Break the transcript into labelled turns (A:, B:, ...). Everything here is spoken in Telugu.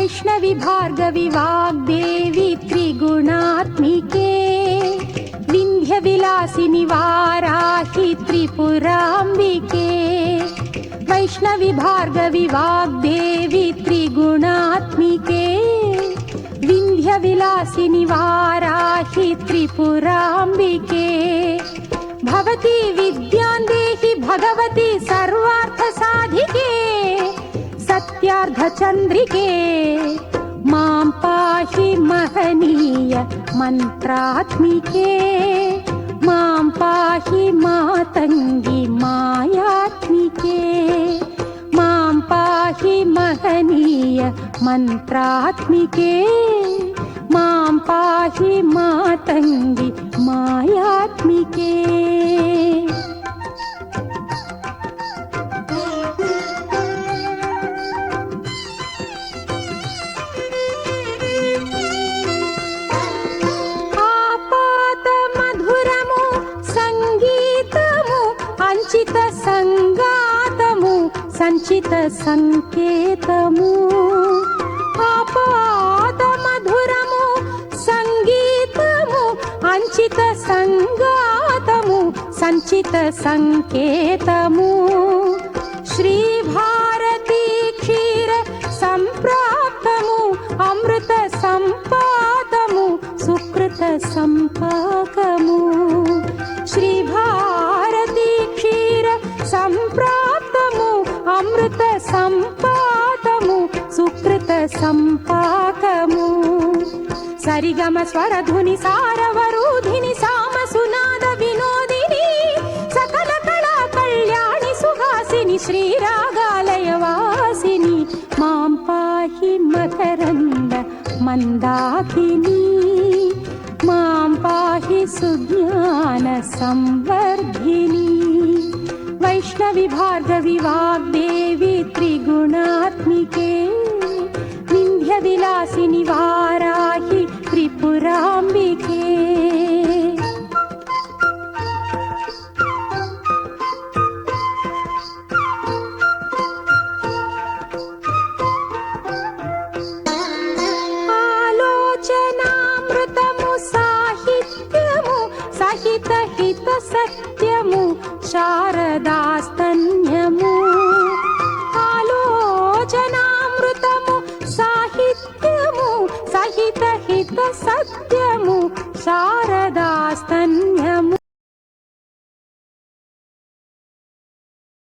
A: వైష్ణవి భార్గవి వాగ్దేవి త్రిగుణాత్మికే వింధ్య విలాసిని వారాహి త్రిపురాంబికే వైష్ణవి భార్గవి వాగ్దేవి త్రిగుణాత్మికే వింధ్య విలాసిని వారాహి త్రిపురాంబికే భవతి విద్యాందేహి భగవతి సర్వార్థ సాధికే సత్యార్థ చంద్రికే మాం పాహి మహనీయ మంత్రాత్మికే మాం పాహి మాతంగి మాయాత్మికే మాం పాహి మహనీయ మంత్రాత్మికే మాం పాహి మాతంగి మాయాత్మికే. సంచిత సంగాతము సంచిత సంకేతము ఆపాద మధురము సంగీతము అంచిత సంగాతము సంచిత సంకేతము శ్రీ భారతీ క్షీర సంప్రాప్తము అమృత సంపాతము సుకృత సంపాకము శ్రీ భారతీ క్షీర సంప్రాప్తము అమృత సంపాతము సుకృత సంపాకము సరిగమ స్వరధుని సారవరూధిని సామ సునాద వినోదిని సకల కళా కళ్యాణి సుహాసిని శ్రీరాగాలయ వాసిని మాం పాహి మకరంద మందాకిని మాం పాహి సుజ్ఞాన సంవర్ధిని వైష్ణవి భార్గవి వాగ్దేవి త్రిగుణాత్మికే వింధ్య విలాసిని వారాహి త్రిపురాంబికే. సహిత హిత సత్యము శారదాస్త